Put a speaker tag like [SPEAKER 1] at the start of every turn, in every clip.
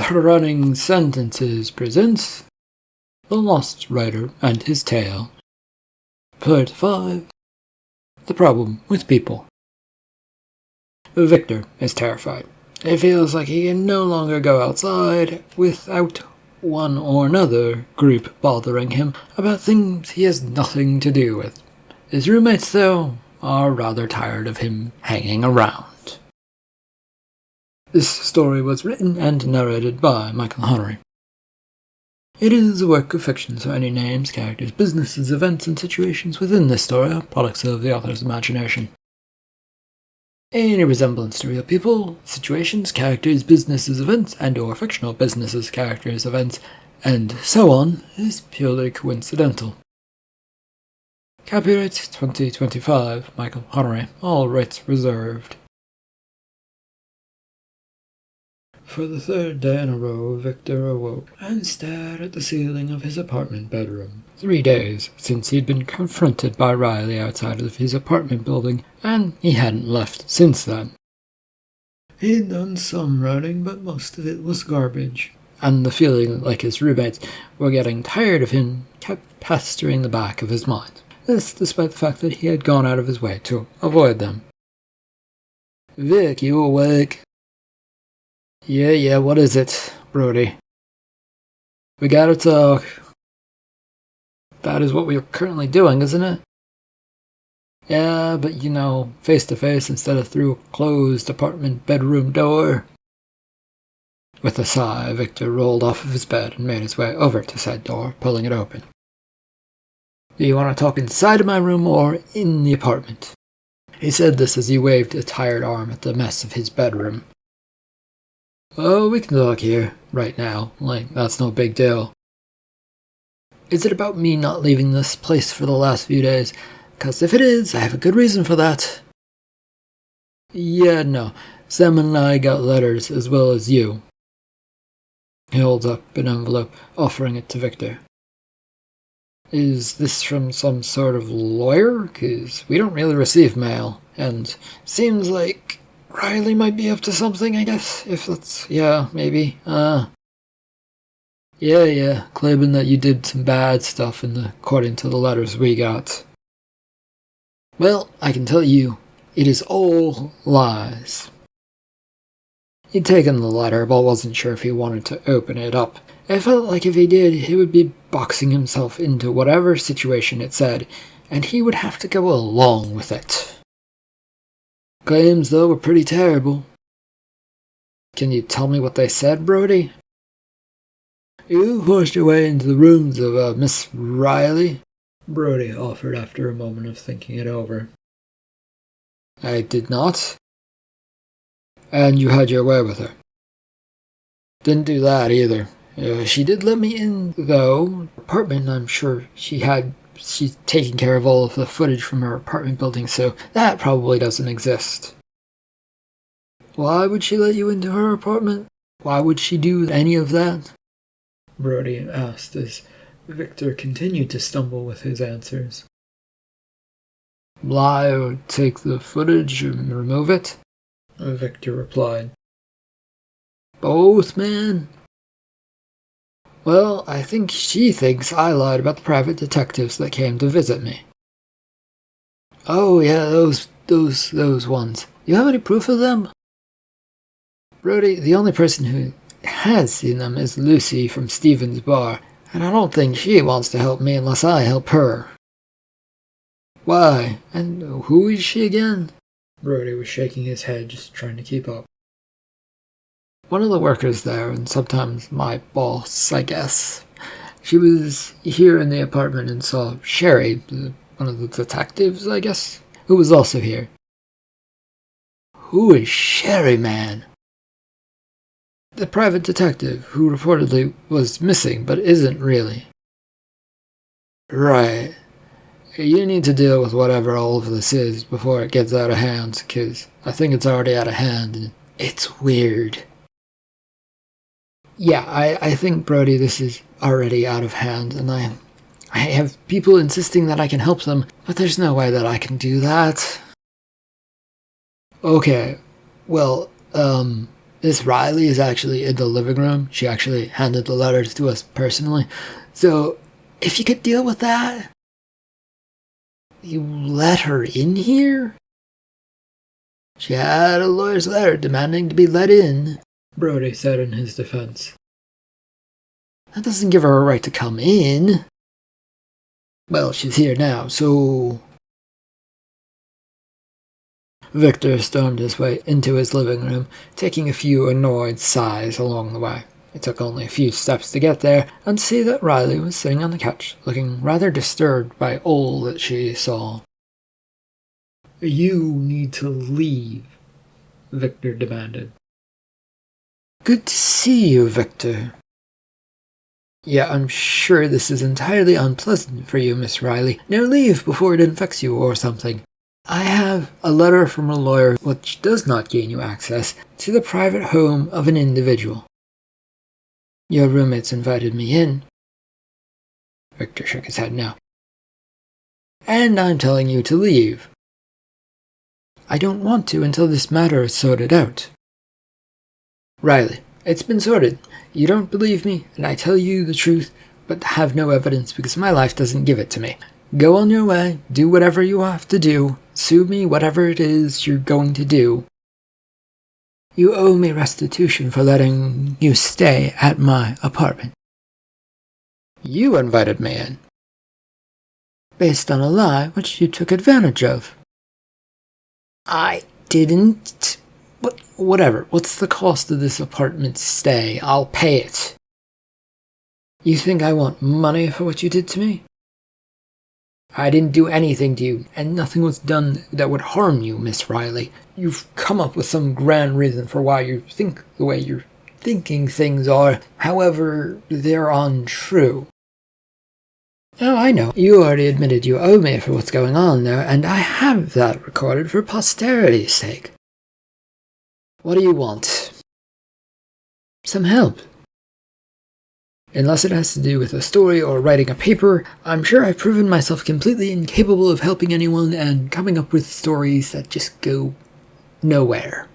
[SPEAKER 1] Running Sentences presents The Lost Writer and His Tale. Part 5. The Problem with People. Victor is terrified. It feels like he can no longer go outside without one or another group bothering him about things he has nothing to do with. His roommates, though, are rather tired of him hanging around. This story was written and narrated by Michael Hunnery. It is a work of fiction, so any names, characters, businesses, events, and situations within this story are products of the author's imagination. Any resemblance to real people, situations, characters, businesses, events, and/or fictional businesses, characters, events, and so on is purely coincidental. Copyright 2025, Michael Hunnery, all rights reserved. For the third day in a row, Victor awoke and stared at the ceiling of his apartment bedroom. 3 days since he'd been confronted by Riley outside of his apartment building, and he hadn't left since then. He'd done some writing, but most of it was garbage, and the feeling like his roommates were getting tired of him kept pestering the back of his mind. This despite the fact that he had gone out of his way to avoid them. "Vic, you awake?" Yeah, what is it, Brody? We gotta talk. That is what we are currently doing, isn't it? Yeah, but face to face instead of through a closed apartment bedroom door. With a sigh, Victor rolled off of his bed and made his way over to said door, pulling it open. Do you want to talk inside of my room or in the apartment? He said this as he waved a tired arm at the mess of his bedroom. Oh, we can talk here, right now, that's no big deal. Is it about me not leaving this place for the last few days? 'Cause if it is, I have a good reason for that. Yeah, no, Sam and I got letters as well as you. He holds up an envelope, offering it to Victor. Is this from some sort of lawyer? 'Cause we don't really receive mail, and seems like Riley might be up to something, I guess, if that's, maybe, Yeah, claiming that you did some bad stuff according to the letters we got. Well, I can tell you, it is all lies. He'd taken the letter, but wasn't sure if he wanted to open it up. It felt like if he did, he would be boxing himself into whatever situation it said, and he would have to go along with it. Claims, though, were pretty terrible. Can you tell me what they said, Brody? You forced your way into the rooms of Miss Riley, Brody offered after a moment of thinking it over. I did not. And you had your way with her. Didn't do that either. She did let me in, though. Apartment, I'm sure she's taking care of all of the footage from her apartment building, so that probably doesn't exist. Why would she let you into her apartment? Why would she do any of that? Brody asked as Victor continued to stumble with his answers. Lie or take the footage and remove it? Victor replied. Both, man. Well, I think she thinks I lied about the private detectives that came to visit me. Oh, yeah, those ones. You have any proof of them? Brody, the only person who has seen them is Lucy from Stephen's bar, and I don't think she wants to help me unless I help her. Why? And who is she again? Brody was shaking his head, just trying to keep up. One of the workers there, and sometimes my boss, I guess. She was here in the apartment and saw Sherry, one of the detectives, I guess, who was also here. Who is Sherry, man? The private detective who reportedly was missing, but isn't really. Right. You need to deal with whatever all of this is before it gets out of hand, 'cause I think it's already out of hand, and it's weird. Yeah, I think, Brody, this is already out of hand, and I have people insisting that I can help them, but there's no way that I can do that. Okay, well, in This Riley is actually in the living room. She actually handed the letters to us personally. So, if you could deal with that. You let her in here? She had a lawyer's letter demanding to be let in, Brody said in his defense. That doesn't give her a right to come in. Well, she's here now, so... Victor stormed his way into his living room, taking a few annoyed sighs along the way. It took only a few steps to get there and see that Riley was sitting on the couch, looking rather disturbed by all that she saw. You need to leave, Victor demanded. Good to see you, Victor. Yeah, I'm sure this is entirely unpleasant for you, Miss Riley. Now leave before it infects you or something. I have a letter from a lawyer which does not gain you access to the private home of an individual. Your roommates invited me in. Victor shook his head no. And I'm telling you to leave. I don't want to until this matter is sorted out. Riley, it's been sorted. You don't believe me, and I tell you the truth, but have no evidence because my life doesn't give it to me. Go on your way, do whatever you have to do, sue me whatever it is you're going to do. You owe me restitution for letting you stay at my apartment. You invited me in. Based on a lie which you took advantage of. I didn't. But whatever. What's the cost of this apartment stay? I'll pay it. You think I want money for what you did to me? I didn't do anything to you, and nothing was done that would harm you, Miss Riley. You've come up with some grand reason for why you think the way you're thinking things are. However, they're untrue. Oh, I know. You already admitted you owe me for what's going on there, and I have that recorded for posterity's sake. What do you want? Some help. Unless it has to do with a story or writing a paper, I'm sure I've proven myself completely incapable of helping anyone and coming up with stories that just go nowhere.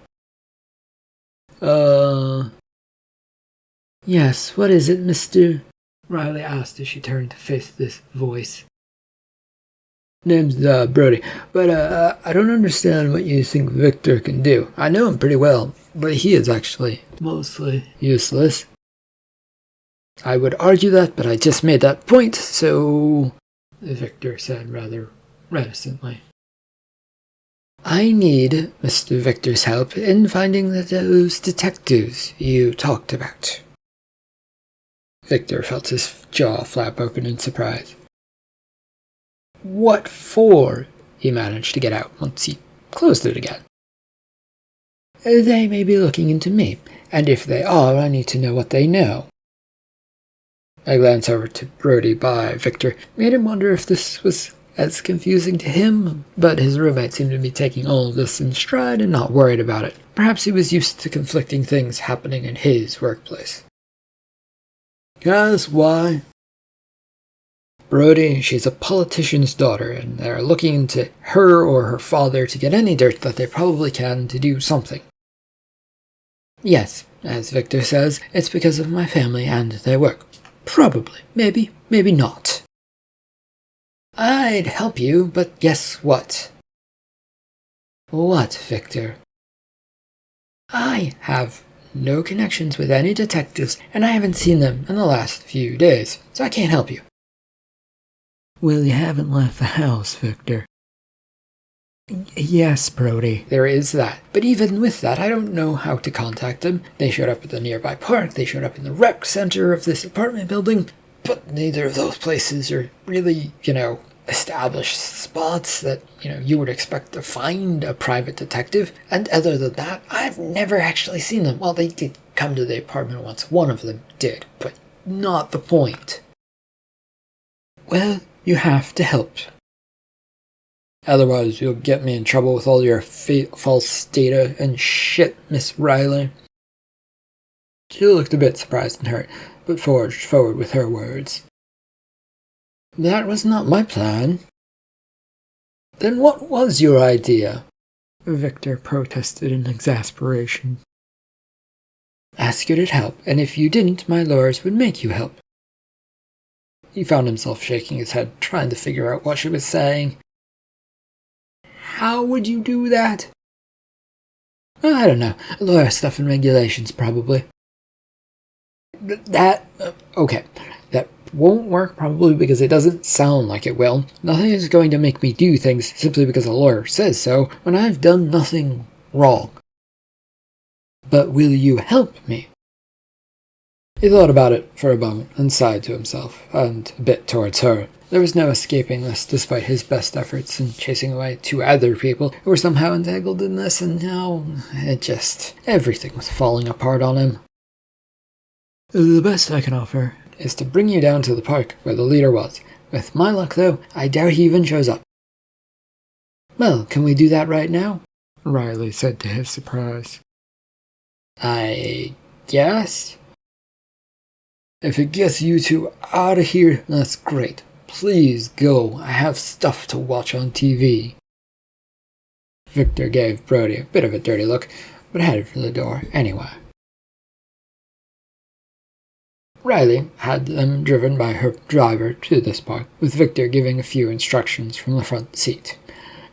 [SPEAKER 1] Yes, what is it, Mr.? Riley asked as she turned to face this voice. Name's Brody, but I don't understand what you think Victor can do. I know him pretty well, but he is actually mostly useless. I would argue that, but I just made that point, so... Victor said rather reticently. I need Mr. Victor's help in finding those detectives you talked about. Victor felt his jaw flap open in surprise. What for? He managed to get out once he closed it again. They may be looking into me, and if they are, I need to know what they know. A glance over to Brody by Victor made him wonder if this was as confusing to him, but his roommate seemed to be taking all of this in stride and not worried about it. Perhaps he was used to conflicting things happening in his workplace. Guess why? Brody, she's a politician's daughter, and they're looking into her or her father to get any dirt that they probably can to do something. Yes, as Victor says, it's because of my family and their work. Probably. Maybe. Maybe not. I'd help you, but guess what? What, Victor? I have no connections with any detectives, and I haven't seen them in the last few days, so I can't help you. Well, you haven't left the house, Victor. Yes, Brody, there is that. But even with that, I don't know how to contact them. They showed up at the nearby park, they showed up in the rec center of this apartment building, but neither of those places are really, established spots that, you would expect to find a private detective. And other than that, I've never actually seen them. Well, they did come to the apartment once. One of them did, but not the point. Well, you have to help. Otherwise, you'll get me in trouble with all your false data and shit, Miss Riley. She looked a bit surprised and hurt, but forged forward with her words. That was not my plan. Then what was your idea? Victor protested in exasperation. ask you to help, and if you didn't, my lawyers would make you help. He found himself shaking his head, trying to figure out what she was saying. How would you do that? I don't know. Lawyer stuff and regulations, probably. Okay. That won't work, probably, because it doesn't sound like it will. Nothing is going to make me do things simply because a lawyer says so, when I've done nothing wrong. But will you help me? He thought about it for a moment and sighed to himself, and a bit towards her. There was no escaping this, despite his best efforts in chasing away two other people who were somehow entangled in this, and now everything was falling apart on him. The best I can offer is to bring you down to the park where the leader was. With my luck, though, I doubt he even shows up. Well, can we do that right now? Riley said to his surprise. I guess? If it gets you two out of here, that's great. Please go. I have stuff to watch on TV. Victor gave Brody a bit of a dirty look, but headed for the door anyway. Riley had them driven by her driver to this park, with Victor giving a few instructions from the front seat.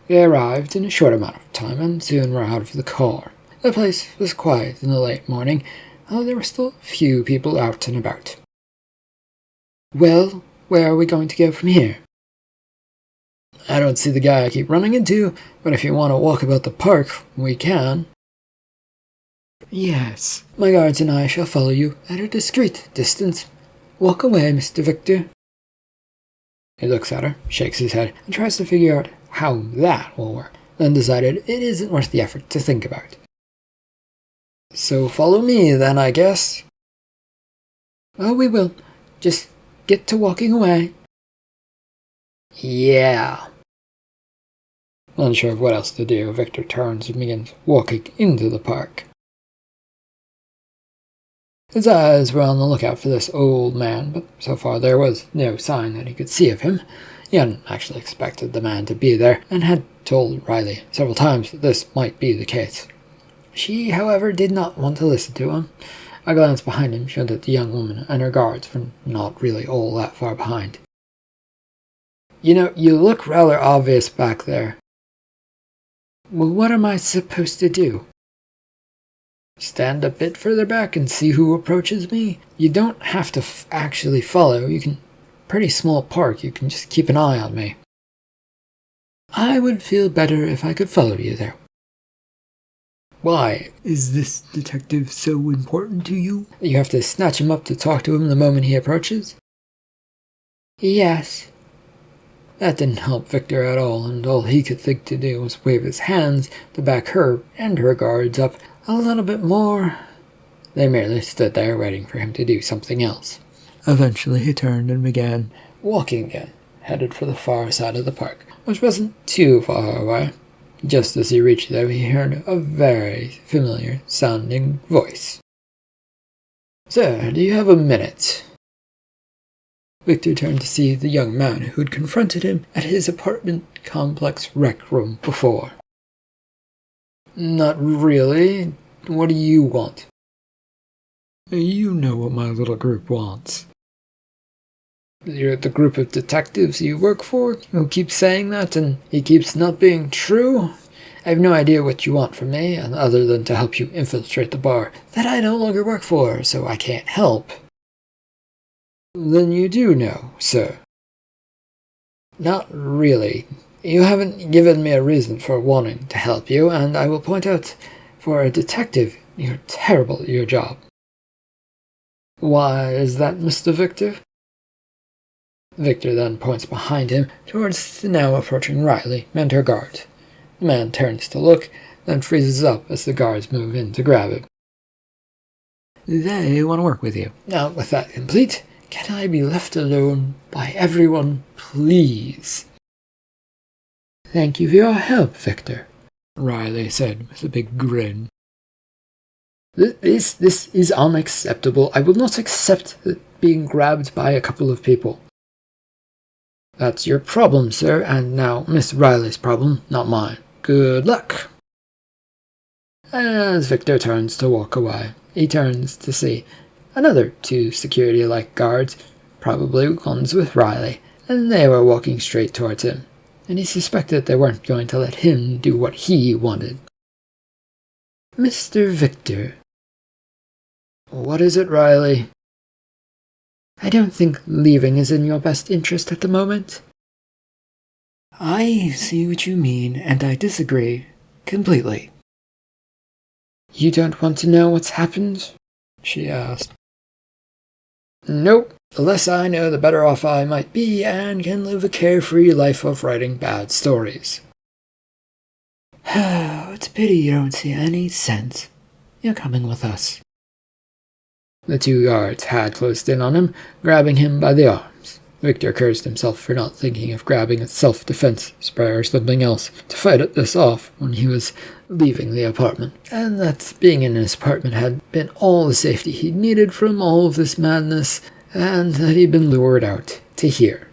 [SPEAKER 1] They arrived in a short amount of time and soon were out of the car. The place was quiet in the late morning, although there were still a few people out and about. Well, where are we going to go from here? I don't see the guy I keep running into, but if you want to walk about the park, we can. Yes, my guards and I shall follow you at a discreet distance. Walk away, Mr. Victor. He looks at her, shakes his head, and tries to figure out how that will work, then decided it isn't worth the effort to think about. So follow me, then, I guess. Oh, we will. Just get to walking away. Yeah. Unsure of what else to do, Victor turns and begins walking into the park. His eyes were on the lookout for this old man, but so far there was no sign that he could see of him. He hadn't actually expected the man to be there, and had told Riley several times that this might be the case. She, however, did not want to listen to him. A glance behind him showed that the young woman and her guards were not really all that far behind. You know, you look rather obvious back there. Well, what am I supposed to do? Stand a bit further back and see who approaches me? You don't have to actually follow. You can... Pretty small park, you can just keep an eye on me. I would feel better if I could follow you there. Why? Is this detective so important to you? You have to snatch him up to talk to him the moment he approaches? Yes. That didn't help Victor at all, and all he could think to do was wave his hands to back her and her guards up a little bit more. They merely stood there waiting for him to do something else. Eventually he turned and began walking again, headed for the far side of the park, which wasn't too far away. Just as he reached there, he heard a very familiar-sounding voice. Sir, do you have a minute? Victor turned to see the young man who had confronted him at his apartment complex rec room before. Not really. What do you want? You know what my little group wants. You're the group of detectives you work for who keep saying that, and he keeps not being true? I have no idea what you want from me, other than to help you infiltrate the bar that I no longer work for, so I can't help. Then you do know, sir. Not really. You haven't given me a reason for wanting to help you, and I will point out, for a detective, you're terrible at your job. Why is that, Mr. Victor? Victor then points behind him towards the now approaching Riley and her guard. The man turns to look, then freezes up as the guards move in to grab him. They want to work with you. Now, with that complete, can I be left alone by everyone, please? Thank you for your help, Victor, Riley said with a big grin. This is unacceptable. I will not accept being grabbed by a couple of people. That's your problem, sir, and now Miss Riley's problem, not mine. Good luck. As Victor turns to walk away, He turns to see another two security-like guards, probably ones with Riley, and they were walking straight towards him, and he suspected they weren't going to let him do what he wanted. "Mr. Victor." "What is it, Riley?" "I don't think leaving is in your best interest at the moment." "I see what you mean, and I disagree completely." "You don't want to know what's happened?" she asked. "Nope. The less I know, the better off I might be, and can live a carefree life of writing bad stories." "It's a pity you don't see any sense. You're coming with us." The two guards had closed in on him, grabbing him by the arms. Victor cursed himself for not thinking of grabbing a self-defense spray or something else to fight this off when he was leaving the apartment, and that being in his apartment had been all the safety he needed from all of this madness, and that he'd been lured out to here.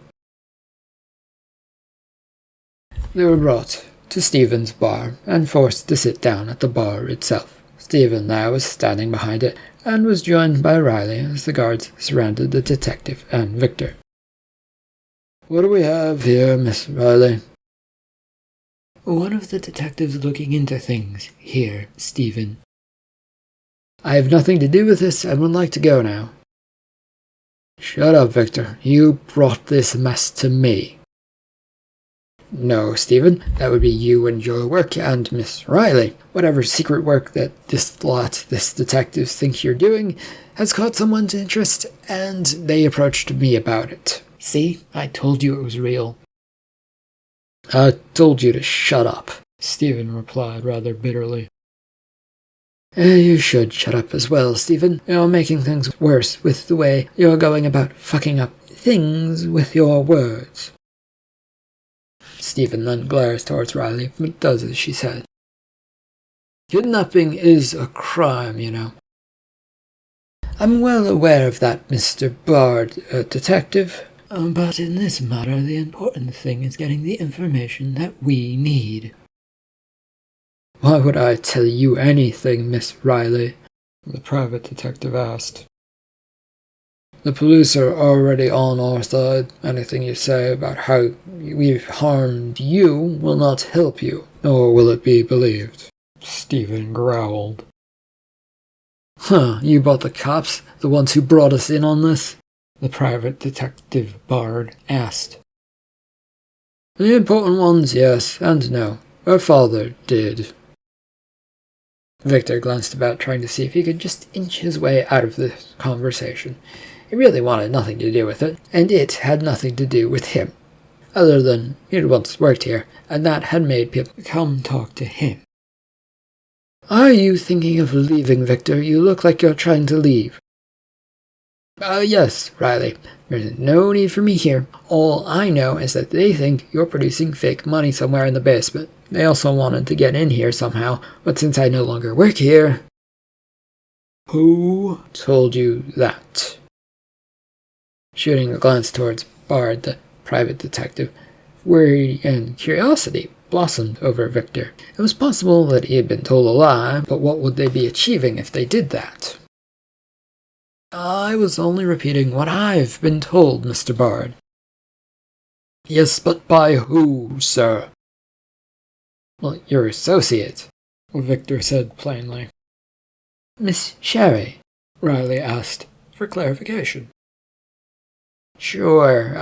[SPEAKER 1] They were brought to Stephen's bar and forced to sit down at the bar itself. Stephen now was standing behind it and was joined by Riley as the guards surrounded the detective and Victor. "What do we have here, Miss Riley?" "One of the detectives looking into things here, Stephen." "I have nothing to do with this and would like to go now." "Shut up, Victor. You brought this mess to me." "No, Stephen, that would be you and your work and Miss Riley. Whatever secret work that this detectives think you're doing, has caught someone's interest, and they approached me about it. See, I told you it was real." "I told you to shut up," Stephen replied rather bitterly. You should shut up as well, Stephen. You're making things worse with the way you're going about fucking up things with your words." Stephen then glares towards Riley, but does as she said. "Kidnapping is a crime, you know." "I'm well aware of that, Mr. Bard, detective. But in this matter, the important thing is getting the information that we need." "Why would I tell you anything, Miss Riley?" the private detective asked. "The police are already on our side. Anything you say about how we've harmed you will not help you, nor will it be believed," Stephen growled. "Huh, you brought the cops, the ones who brought us in on this?" the private detective Bard asked. "The important ones, yes, and no. Her father did." Victor glanced about, trying to see if he could just inch his way out of this conversation. He really wanted nothing to do with it, and it had nothing to do with him, other than he'd once worked here, and that had made people come talk to him. "Are you thinking of leaving, Victor? You look like you're trying to leave." Yes, Riley. There's no need for me here. All I know is that they think you're producing fake money somewhere in the basement. They also wanted to get in here somehow, but since I no longer work here..." "Who told you that?" Shooting a glance towards Bard, the private detective, worry and curiosity blossomed over Victor. It was possible that he had been told a lie, but what would they be achieving if they did that? "I was only repeating what I've been told, Mr. Bard." "Yes, but by who, sir?" "Well, your associate," Victor said plainly. "Miss Sherry?" Riley asked, for clarification. "Sure,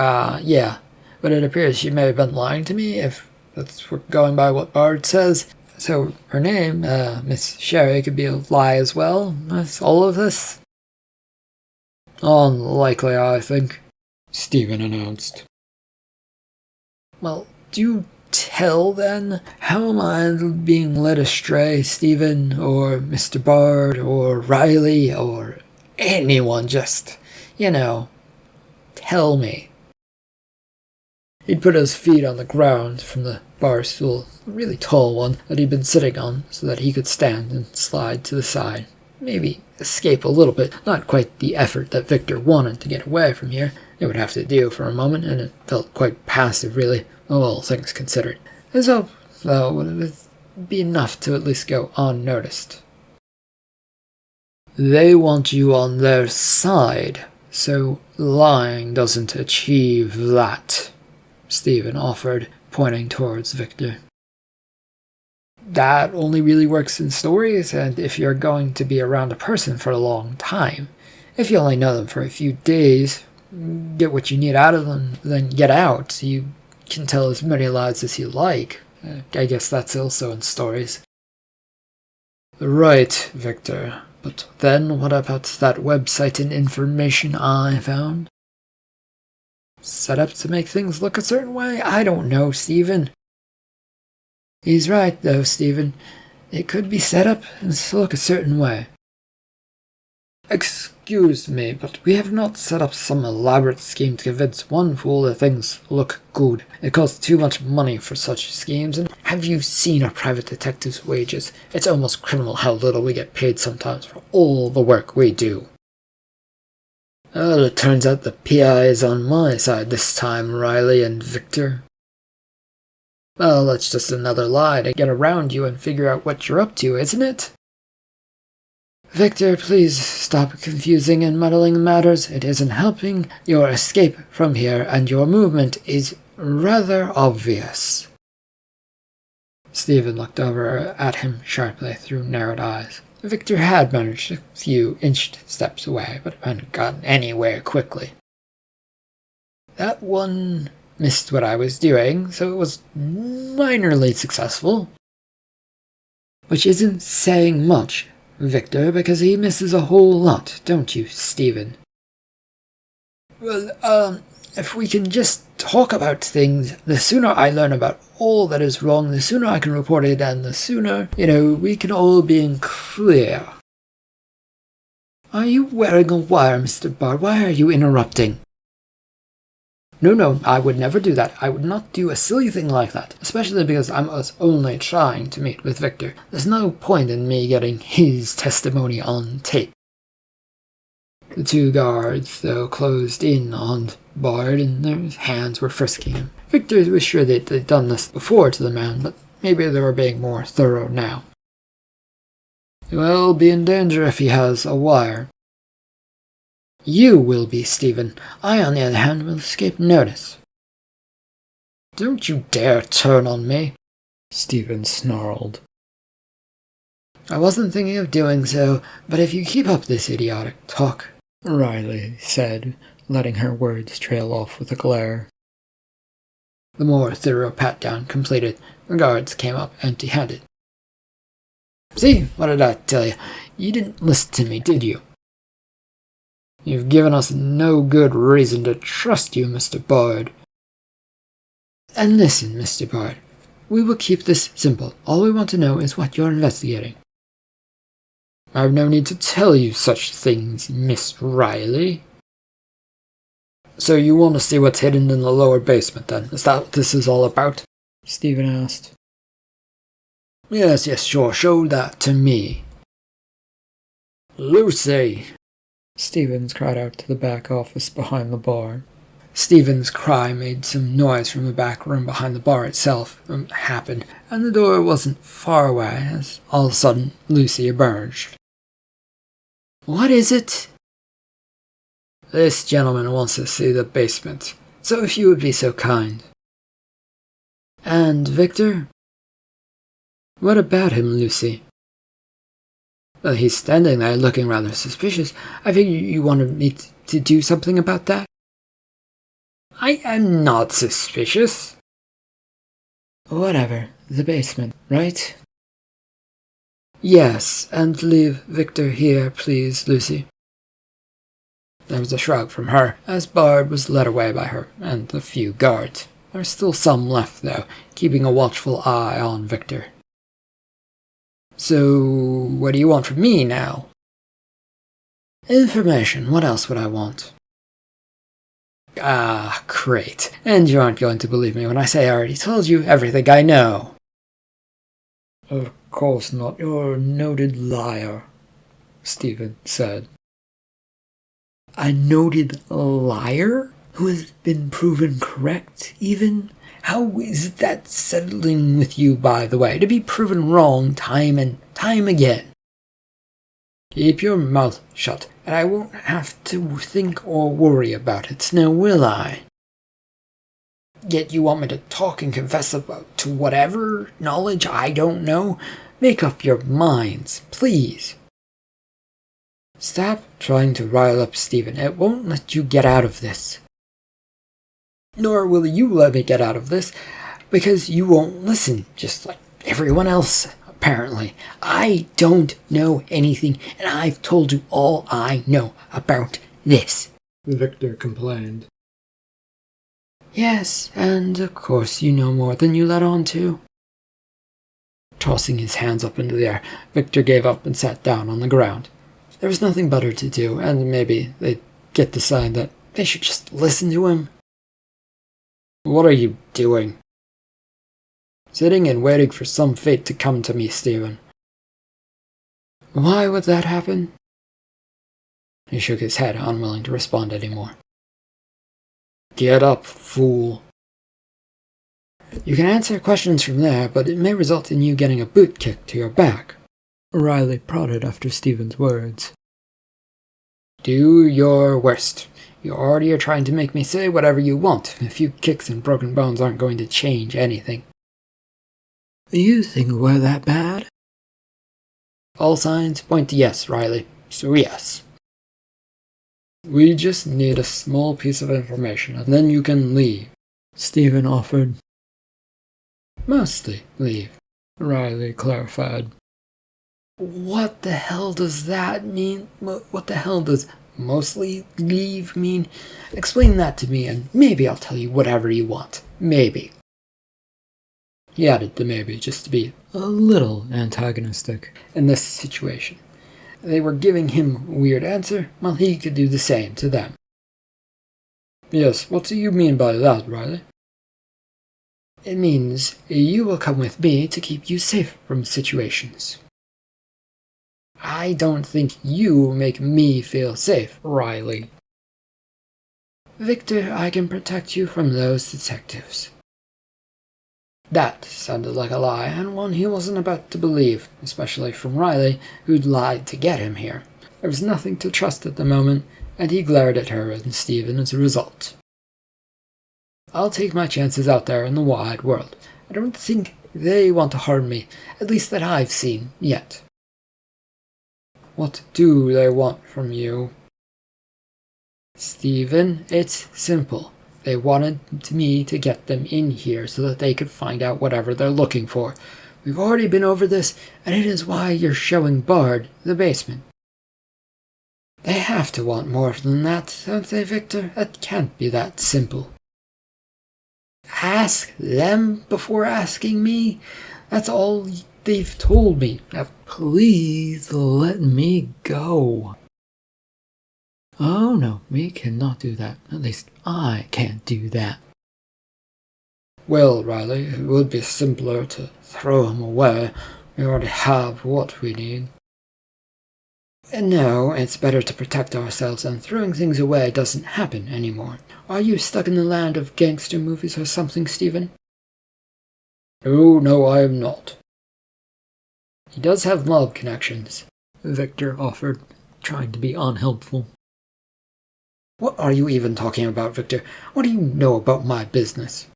[SPEAKER 1] yeah, but it appears she may have been lying to me, if that's going by what Bard says. So her name, Miss Sherry, could be a lie as well as all of this?" "Unlikely, I think," Stephen announced. "Well, do tell, then. How am I being led astray, Stephen, or Mr. Bard, or Riley, or anyone? Just, tell me." He'd put his feet on the ground from the bar stool, a really tall one that he'd been sitting on, so that he could stand and slide to the side. Maybe escape a little bit, not quite the effort that Victor wanted to get away from here. It would have to do for a moment, and it felt quite passive, really, all things considered. His hope, though, would be enough to at least go unnoticed. They want you on their side, so lying doesn't achieve that, Stephen offered, pointing towards Victor. That only really works in stories, and if you're going to be around a person for a long time. If you only know them for a few days, get what you need out of them, then get out. You can tell as many lies as you like. I guess that's also in stories. Right, Victor. But then what about that website and information I found? Set up to make things look a certain way? I don't know, Stephen. He's right, though, Stephen. It could be set up to look a certain way. Excuse me, but we have not set up some elaborate scheme to convince one fool that things look good. It costs too much money for such schemes, and have you seen our private detective's wages? It's almost criminal how little we get paid sometimes for all the work we do. Well, it turns out the PI is on my side this time, Riley and Victor. Well, that's just another lie to get around you and figure out what you're up to, isn't it? Victor, please stop confusing and muddling matters. It isn't helping your escape from here, and your movement is rather obvious. Stephen looked over at him sharply through narrowed eyes. Victor had managed a few inched steps away, but hadn't gotten anywhere quickly. That one missed what I was doing, so it was minorly successful. Which isn't saying much, Victor, because he misses a whole lot, don't you, Stephen? Well, if we can just talk about things, the sooner I learn about all that is wrong, the sooner I can report it, and the sooner, we can all be in clear. Are you wearing a wire, Mr. Bard? Why are you interrupting? No, I would never do that. I would not do a silly thing like that, especially because I was only trying to meet with Victor. There's no point in me getting his testimony on tape. The two guards, though, closed in on Bard, and their hands were frisking him. Victor was sure that they'd done this before to the man, but maybe they were being more thorough now. He'll be in danger if he has a wire. You will be, Stephen. I, on the other hand, will escape notice. Don't you dare turn on me, Stephen snarled. I wasn't thinking of doing so, but if you keep up this idiotic talk, Riley said, letting her words trail off with a glare. The more thorough pat-down completed, the guards came up empty-handed. See, what did I tell you? You didn't listen to me, did you? You've given us no good reason to trust you, Mr. Bard. And listen, Mr. Bard, we will keep this simple. All we want to know is what you're investigating. I've no need to tell you such things, Miss Riley. So you want to see what's hidden in the lower basement, then? Is that what this is all about? Stephen asked. Yes, sure. Show that to me. Lucy! Stevens cried out to the back office behind the bar. Stephen's cry made some noise from the back room behind the bar itself happened, and the door wasn't far away as all of a sudden Lucy emerged. What is it? This gentleman wants to see the basement, so if you would be so kind. And Victor? What about him, Lucy? Well, he's standing there looking rather suspicious. I figured you wanted me to do something about that. I am not suspicious. Whatever. The basement, right? Yes, and leave Victor here, please, Lucy. There was a shrug from her, as Bard was led away by her and the few guards. There were still some left, though, keeping a watchful eye on Victor. So, what do you want from me now? Information. What else would I want? Ah, great. And you aren't going to believe me when I say I already told you everything I know. Of course not. You're a noted liar, Stephen said. A noted liar? Who has been proven correct, even? How is that settling with you, by the way, to be proven wrong time and time again? Keep your mouth shut, and I won't have to think or worry about it, now will I? Yet you want me to talk and confess to whatever knowledge I don't know? Make up your minds, please. Stop trying to rile up Stephen. It won't let you get out of this. Nor will you let me get out of this, because you won't listen, just like everyone else, apparently. I don't know anything, and I've told you all I know about this, Victor complained. Yes, and of course you know more than you let on to. Tossing his hands up into the air, Victor gave up and sat down on the ground. There was nothing better to do, and maybe they'd get the sign that they should just listen to him. What are you doing? Sitting and waiting for some fate to come to me, Stephen. Why would that happen? He shook his head, unwilling to respond anymore. Get up, fool. You can answer questions from there, but it may result in you getting a boot kicked to your back. Riley prodded after Stephen's words. Do your worst. You already are trying to make me say whatever you want. A few kicks and broken bones aren't going to change anything. You think we're that bad? All signs point to yes, Riley. So yes. We just need a small piece of information, and then you can leave, Stephen offered. Mostly leave, Riley clarified. What the hell does that mean? What the hell does mostly leave mean? Explain that to me, and maybe I'll tell you whatever you want. Maybe. He added the maybe just to be a little antagonistic in this situation. They were giving him a weird answer, while he could do the same to them. Yes, what do you mean by that, Riley? It means you will come with me to keep you safe from situations. I don't think you make me feel safe, Riley. Victor, I can protect you from those detectives. That sounded like a lie, and one he wasn't about to believe, especially from Riley, who'd lied to get him here. There was nothing to trust at the moment, and he glared at her and Stephen as a result. I'll take my chances out there in the wide world. I don't think they want to harm me, at least that I've seen yet. What do they want from you? Stephen, it's simple. They wanted me to get them in here so that they could find out whatever they're looking for. We've already been over this, and it is why you're showing Bard the basement. They have to want more than that, don't they, Victor? It can't be that simple. Ask them before asking me? That's all they've told me. Now, please let me go. Oh no, we cannot do that. At least I can't do that. Well, Riley, it would be simpler to throw him away. We already have what we need. And no, it's better to protect ourselves, and throwing things away doesn't happen anymore. Are you stuck in the land of gangster movies or something, Stephen? No, I am not. He does have mob connections, Victor offered, trying to be unhelpful. What are you even talking about, Victor? What do you know about my business?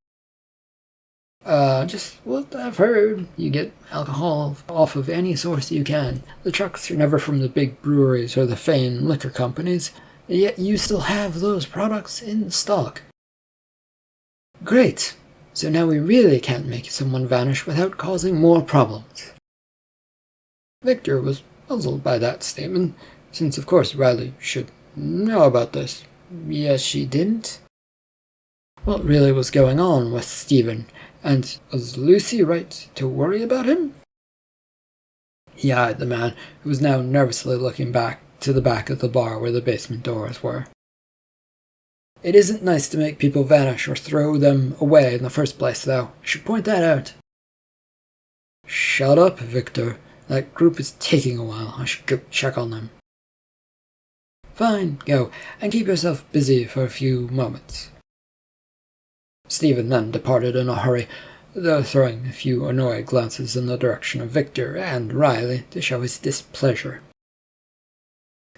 [SPEAKER 1] Just what I've heard. You get alcohol off of any source you can. The trucks are never from the big breweries or the famed liquor companies, yet you still have those products in stock. Great. So now we really can't make someone vanish without causing more problems. Victor was puzzled by that statement, since of course Riley should know about this. Yes, she didn't. What really was going on with Stephen, and was Lucy right to worry about him? He eyed the man, who was now nervously looking back to the back of the bar where the basement doors were. It isn't nice to make people vanish or throw them away in the first place, though. I should point that out. Shut up, Victor. That group is taking a while. I should go check on them. Fine, go, and keep yourself busy for a few moments. Stephen then departed in a hurry, though throwing a few annoyed glances in the direction of Victor and Riley to show his displeasure.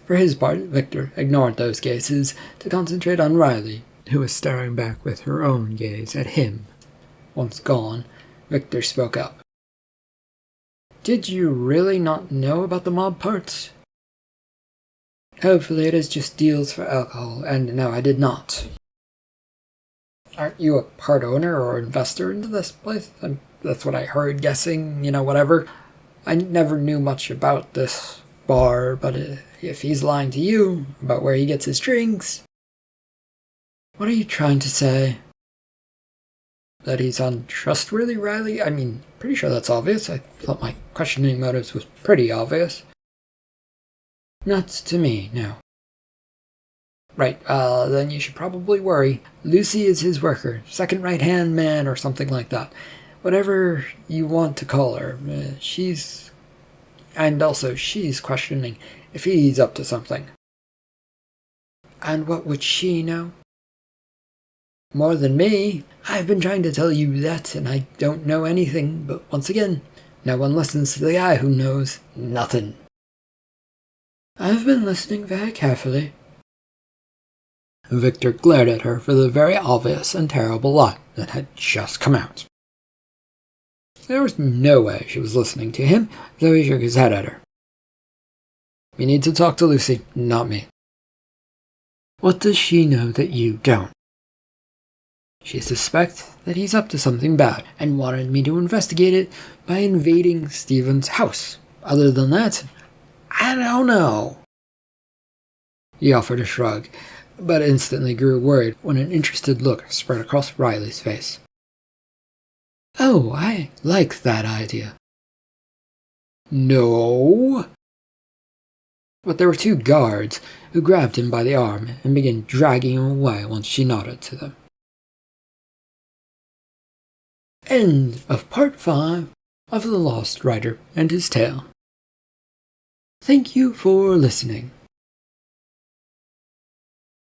[SPEAKER 1] For his part, Victor ignored those gazes to concentrate on Riley, who was staring back with her own gaze at him. Once gone, Victor spoke up. Did you really not know about the mob parts? Hopefully it is just deals for alcohol, and no, I did not. Aren't you a part owner or investor into this place? That's what I heard, guessing, whatever. I never knew much about this bar, but if he's lying to you about where he gets his drinks... What are you trying to say? That he's untrustworthy, Riley? I mean, pretty sure that's obvious. I thought my questioning motives was pretty obvious. Not to me, no. Right, then you should probably worry. Lucy is his worker, second right-hand man or something like that. Whatever you want to call her. She's questioning if he's up to something. And what would she know? More than me. I've been trying to tell you that, and I don't know anything, but once again, no one listens to the guy who knows nothing. I've been listening very carefully. Victor glared at her for the very obvious and terrible lie that had just come out. There was no way she was listening to him, though he shook his head at her. You need to talk to Lucy, not me. What does she know that you don't? She suspects that he's up to something bad and wanted me to investigate it by invading Stephen's house. Other than that, I don't know. He offered a shrug, but instantly grew worried when an interested look spread across Riley's face. Oh, I like that idea. No. But there were two guards who grabbed him by the arm and began dragging him away once she nodded to them. End of Part 5 of The Lost Rider and His Tale. Thank you for listening.